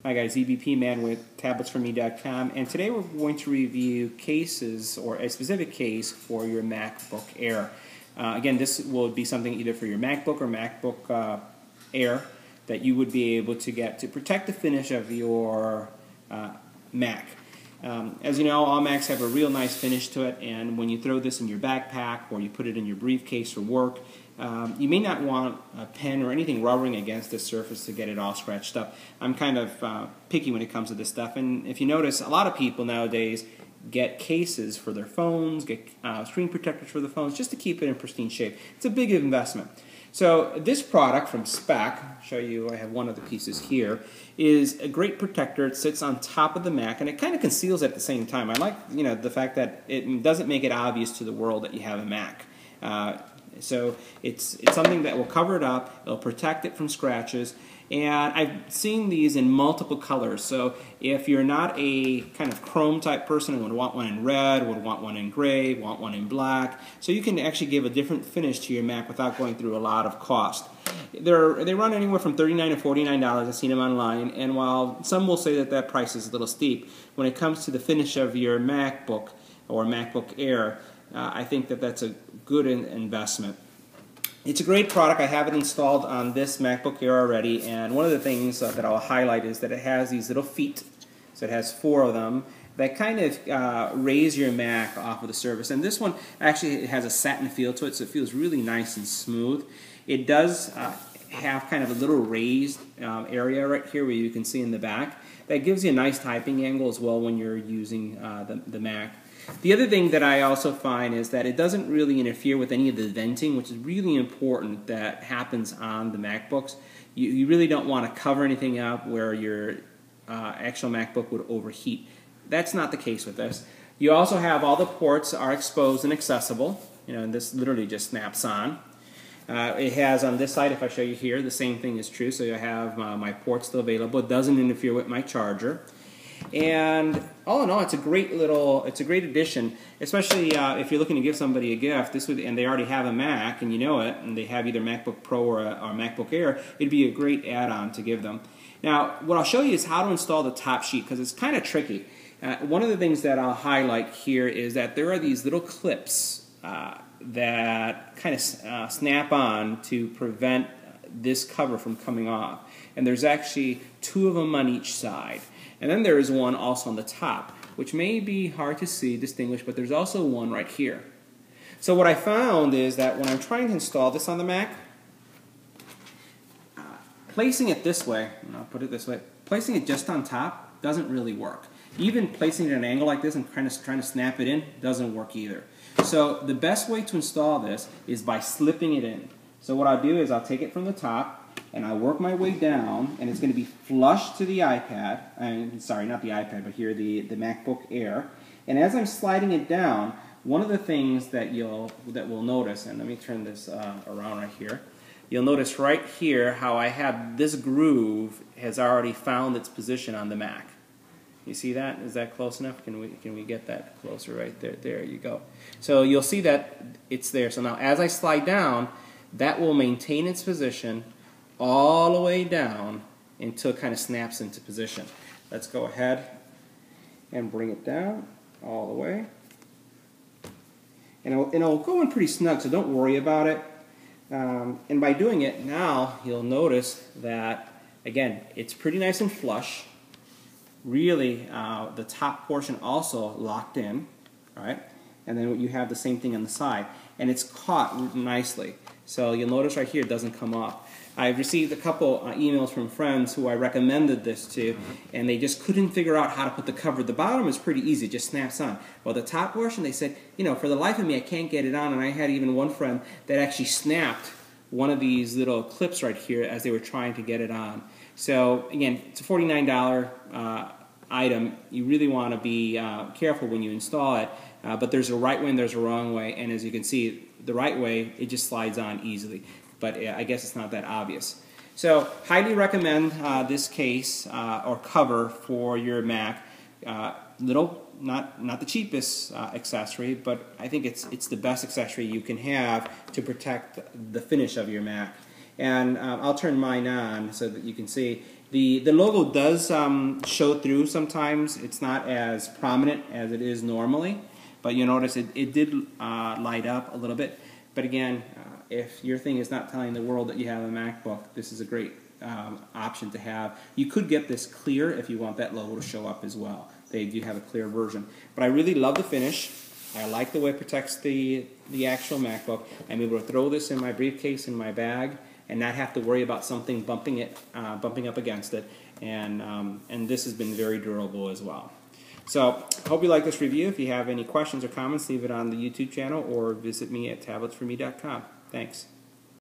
Hi guys, EBPMAN with tabletsforme.com, and today we're going to review cases, or a specific case for your MacBook Air. Again, this will be something either for your MacBook or MacBook Air that you would be able to get to protect the finish of your Mac. As you know, all Macs have a real nice finish to it, and when you throw this in your backpack or you put it in your briefcase for work, you may not want a pen or anything rubbering against the surface to get it all scratched up. I'm kind of picky when it comes to this stuff, and if you notice, a lot of people nowadays get cases for their phones, get screen protectors for the phones, just to keep it in pristine shape. It's a big investment. So this product from Speck, I'll show you, I have one of the pieces here, is a great protector. It sits on top of the Mac, and it kind of conceals it at the same time. I like, the fact that it doesn't make it obvious to the world that you have a Mac. So it's something that will cover it up, it'll protect it from scratches, and I've seen these in multiple colors. So if you're not a kind of chrome type person and would want one in red, would want one in gray, want one in black, so you can actually give a different finish to your Mac without going through a lot of cost. They run anywhere from $39 to $49. I've seen them online, and while some will say that that price is a little steep, when it comes to the finish of your MacBook or MacBook Air, I think that that's a good investment. It's a great product. I have it installed on this MacBook Air already, and one of the things that I'll highlight is that it has these little feet, so it has 4 of them, that kind of raise your Mac off of the surface. And this one actually has a satin feel to it, so it feels really nice and smooth. It does have kind of a little raised area right here where you can see in the back. That gives you a nice typing angle as well when you're using the Mac. The other thing that I also find is that it doesn't really interfere with any of the venting, which is really important that happens on the MacBooks. You really don't want to cover anything up where your actual MacBook would overheat. That's not the case with this. You also have all the ports are exposed and accessible, and this literally just snaps on. It has on this side, if I show you here, the same thing is true. So you have my port still available. It doesn't interfere with my charger. And all in all, it's a great addition, especially if you're looking to give somebody a gift. And they already have a Mac, and you know it, and they have either MacBook Pro or MacBook Air. It'd be a great add-on to give them. Now, what I'll show you is how to install the top sheet, because it's kind of tricky. One of the things that I'll highlight here is that there are these little clips that kind of snap on to prevent this cover from coming off. And there's actually 2 of them on each side. And then there is one also on the top, which may be hard to distinguish, but there's also one right here. So what I found is that when I'm trying to install this on the Mac, placing it this way, and I'll put it this way, placing it just on top doesn't really work. Even placing it at an angle like this and trying to snap it in doesn't work either. So the best way to install this is by slipping it in. So what I'll do is I'll take it from the top, and I work my way down, and it's going to be flush to the iPad. Sorry, not the iPad, but here the MacBook Air. And as I'm sliding it down, one of the things that we'll notice, and let me turn this around right here. You'll notice right here how I have this groove has already found its position on the Mac. You see that? Is that close enough? Can we get that closer right there? There you go. So you'll see that it's there. So now as I slide down, that will maintain its position all the way down until it kind of snaps into position. Let's go ahead and bring it down all the way. And it'll go in pretty snug, so don't worry about it. And by doing it now, you'll notice that, again, it's pretty nice and flush. Really, the top portion also locked in, right? And then you have the same thing on the side. And it's caught nicely. So you'll notice right here it doesn't come off. I've received a couple emails from friends who I recommended this to, and they just couldn't figure out how to put the cover. The bottom is pretty easy, it just snaps on. Well, the top portion, they said, for the life of me, I can't get it on. And I had even one friend that actually snapped one of these little clips right here as they were trying to get it on. So again, it's a $49 item. You really want to be careful when you install it, but there's a right way and there's a wrong way, and as you can see, the right way, it just slides on easily, but I guess it's not that obvious. So highly recommend this case or cover for your Mac. Not the cheapest accessory, but I think it's the best accessory you can have to protect the finish of your Mac. And I'll turn mine on so that you can see The logo does show through sometimes. It's not as prominent as it is normally, but you notice it did light up a little bit. But again, if your thing is not telling the world that you have a MacBook, this is a great option to have. You could get this clear if you want that logo to show up as well. They do have a clear version. But I really love the finish. I like the way it protects the actual MacBook. I'm able to throw this in my briefcase, in my bag, and not have to worry about something bumping up against it. And this has been very durable as well. So I hope you like this review. If you have any questions or comments, leave it on the YouTube channel or visit me at tabletsforme.com. Thanks.